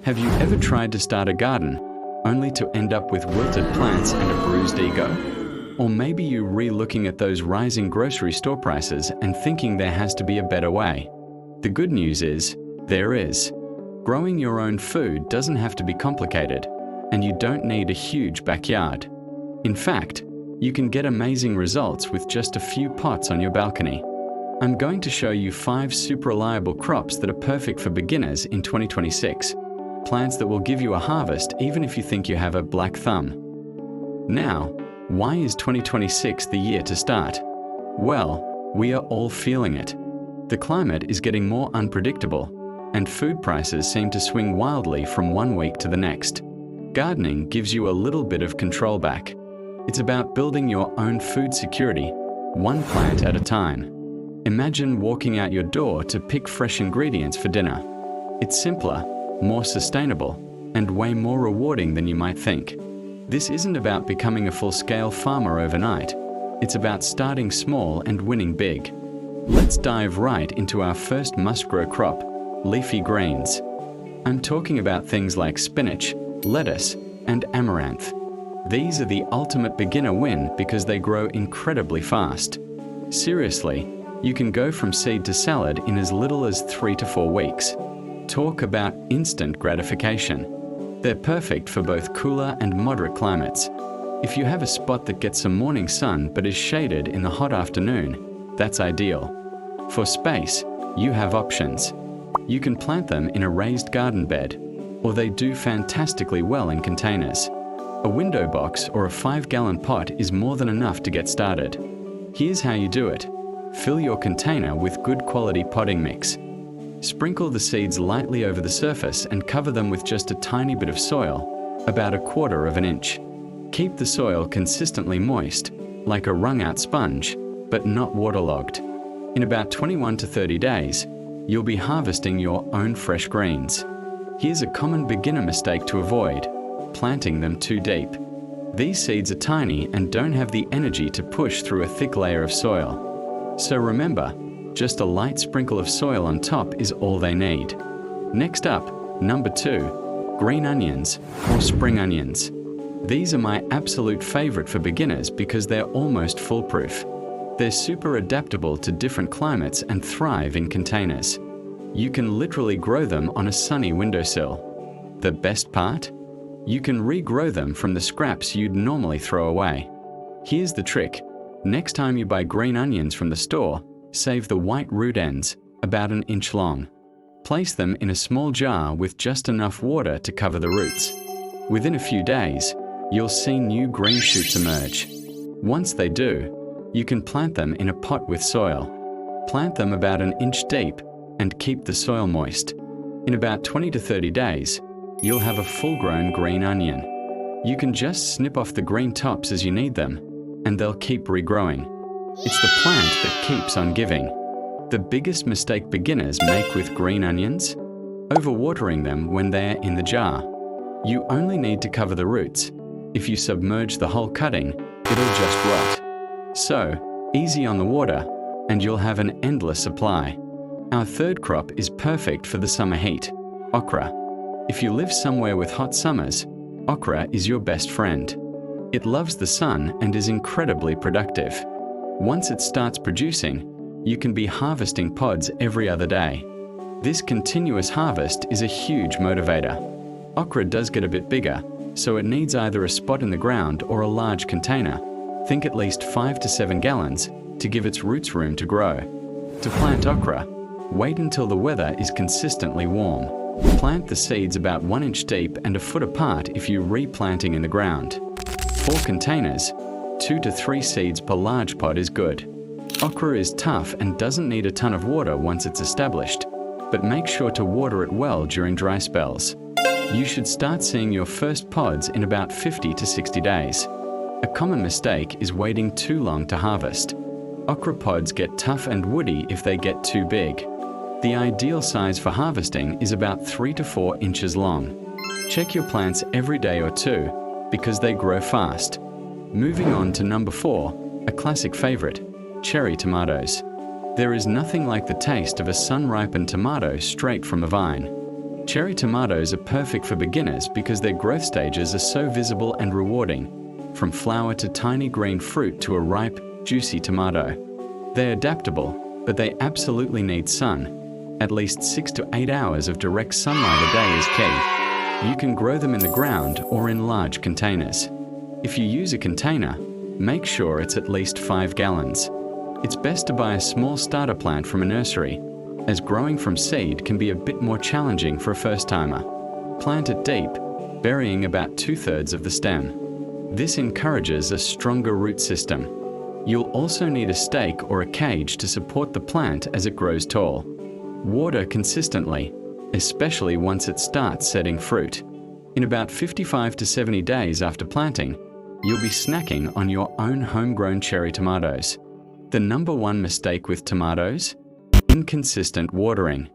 Have you ever tried to start a garden, only to end up with wilted plants and a bruised ego? Or maybe you're re-looking at those rising grocery store prices and thinking there has to be a better way. The good news is, there is. Growing your own food doesn't have to be complicated, and you don't need a huge backyard. In fact, you can get amazing results with just a few pots on your balcony. I'm going to show you 5 super reliable crops that are perfect for beginners in 2026. Plants that will give you a harvest even if you think you have a black thumb. Now, why is 2026 the year to start? Well, we are all feeling it. The climate is getting more unpredictable, and food prices seem to swing wildly from one week to the next. Gardening gives you a little bit of control back. It's about building your own food security, one plant at a time. Imagine walking out your door to pick fresh ingredients for dinner. It's simpler, more sustainable, and way more rewarding than you might think. This isn't about becoming a full-scale farmer overnight. It's about starting small and winning big. Let's dive right into our first must-grow crop, leafy greens. I'm talking about things like spinach, lettuce, and amaranth. These are the ultimate beginner win because they grow incredibly fast. Seriously, you can go from seed to salad in as little as 3 to 4 weeks. Talk about instant gratification. They're perfect for both cooler and moderate climates. If you have a spot that gets some morning sun but is shaded in the hot afternoon, that's ideal. For space, you have options. You can plant them in a raised garden bed, or they do fantastically well in containers. A window box or a 5-gallon pot is more than enough to get started. Here's how you do it. Fill your container with good quality potting mix. Sprinkle the seeds lightly over the surface and cover them with just a tiny bit of soil, about 1/4 inch. Keep the soil consistently moist, like a wrung-out sponge, but not waterlogged. In about 21 to 30 days, you'll be harvesting your own fresh greens. Here's a common beginner mistake to avoid: planting them too deep. These seeds are tiny and don't have the energy to push through a thick layer of soil. So remember, just a light sprinkle of soil on top is all they need. Next up, number 2, green onions or spring onions. These are my absolute favorite for beginners because they're almost foolproof. They're super adaptable to different climates and thrive in containers. You can literally grow them on a sunny windowsill. The best part? You can regrow them from the scraps you'd normally throw away. Here's the trick. Next time you buy green onions from the store, save the white root ends, about 1 inch long. Place them in a small jar with just enough water to cover the roots. Within a few days, you'll see new green shoots emerge. Once they do, you can plant them in a pot with soil. Plant them about 1 inch deep and keep the soil moist. In about 20 to 30 days, you'll have a full-grown green onion. You can just snip off the green tops as you need them, and they'll keep regrowing. It's the plant that keeps on giving. The biggest mistake beginners make with green onions? Overwatering them when they're in the jar. You only need to cover the roots. If you submerge the whole cutting, it'll just rot. So, easy on the water, and you'll have an endless supply. Our third crop is perfect for the summer heat, okra. If you live somewhere with hot summers, okra is your best friend. It loves the sun and is incredibly productive. Once it starts producing, you can be harvesting pods every other day. This continuous harvest is a huge motivator. Okra does get a bit bigger, so it needs either a spot in the ground or a large container. Think at least 5 to 7 gallons to give its roots room to grow. To plant okra, wait until the weather is consistently warm. Plant the seeds about 1 inch deep and a foot apart if you're replanting in the ground. For containers, 2 to 3 seeds per large pot is good. Okra is tough and doesn't need a ton of water once it's established, but make sure to water it well during dry spells. You should start seeing your first pods in about 50 to 60 days. A common mistake is waiting too long to harvest. Okra pods get tough and woody if they get too big. The ideal size for harvesting is about 3 to 4 inches long. Check your plants every day or two because they grow fast. Moving on to number 4, a classic favorite, cherry tomatoes. There is nothing like the taste of a sun-ripened tomato straight from a vine. Cherry tomatoes are perfect for beginners because their growth stages are so visible and rewarding, from flower to tiny green fruit to a ripe, juicy tomato. They're adaptable, but they absolutely need sun. At least 6 to 8 hours of direct sunlight a day is key. You can grow them in the ground or in large containers. If you use a container, make sure it's at least 5 gallons. It's best to buy a small starter plant from a nursery, as growing from seed can be a bit more challenging for a first-timer. Plant it deep, burying about 2/3 of the stem. This encourages a stronger root system. You'll also need a stake or a cage to support the plant as it grows tall. Water consistently, especially once it starts setting fruit. In about 55 to 70 days after planting, you'll be snacking on your own homegrown cherry tomatoes. The number one mistake with tomatoes? Inconsistent watering.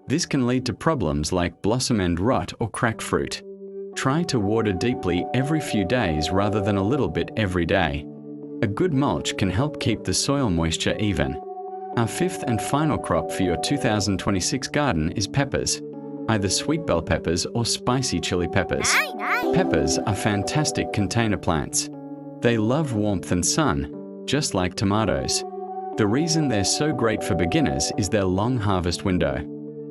This can lead to problems like blossom end rot or cracked fruit. Try to water deeply every few days rather than a little bit every day. A good mulch can help keep the soil moisture even. Our fifth and final crop for your 2026 garden is peppers, either sweet bell peppers or spicy chili peppers. Peppers are fantastic container plants. They love warmth and sun, just like tomatoes. The reason they're so great for beginners is their long harvest window.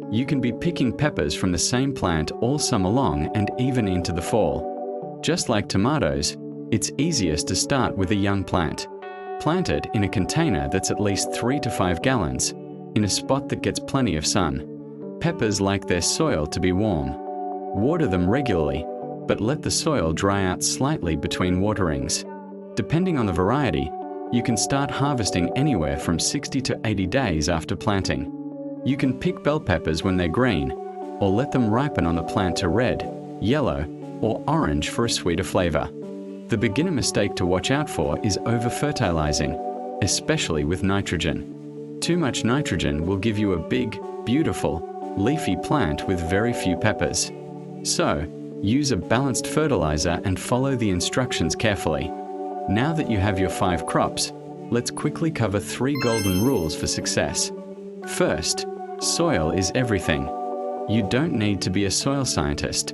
You can be picking peppers from the same plant all summer long and even into the fall. Just like tomatoes, it's easiest to start with a young plant. Plant it in a container that's at least 3 to 5 gallons, in a spot that gets plenty of sun. Peppers like their soil to be warm. Water them regularly, but let the soil dry out slightly between waterings. Depending on the variety, you can start harvesting anywhere from 60 to 80 days after planting. You can pick bell peppers when they're green, or let them ripen on the plant to red, yellow, or orange for a sweeter flavor. The beginner mistake to watch out for is over-fertilizing, especially with nitrogen. Too much nitrogen will give you a big, beautiful, leafy plant with very few peppers. So, use a balanced fertilizer and follow the instructions carefully. Now that you have your 5 crops, let's quickly cover 3 golden rules for success. First, soil is everything. You don't need to be a soil scientist.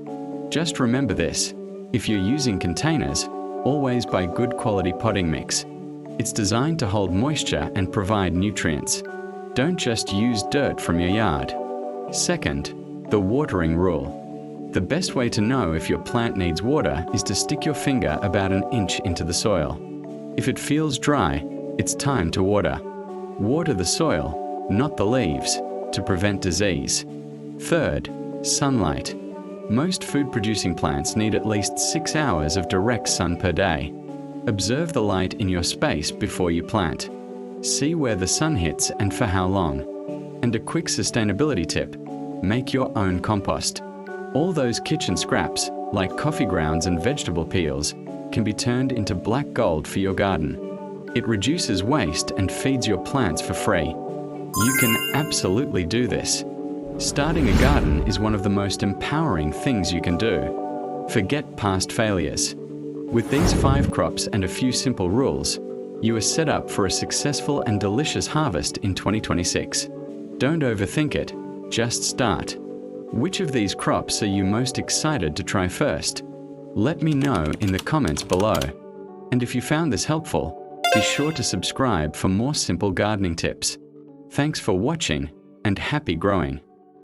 Just remember this: if you're using containers, always buy good quality potting mix. It's designed to hold moisture and provide nutrients. Don't just use dirt from your yard. Second, the watering rule. The best way to know if your plant needs water is to stick your finger about an inch into the soil. If it feels dry, it's time to water. Water the soil, not the leaves, to prevent disease. Third, sunlight. Most food-producing plants need at least 6 hours of direct sun per day. Observe the light in your space before you plant. See where the sun hits and for how long. And a quick sustainability tip: make your own compost. All those kitchen scraps, like coffee grounds and vegetable peels, can be turned into black gold for your garden. It reduces waste and feeds your plants for free. You can absolutely do this. Starting a garden is one of the most empowering things you can do. Forget past failures. With these 5 crops and a few simple rules, you are set up for a successful and delicious harvest in 2026. Don't overthink it, just start. Which of these crops are you most excited to try first? Let me know in the comments below. And if you found this helpful, be sure to subscribe for more simple gardening tips. Thanks for watching, and happy growing!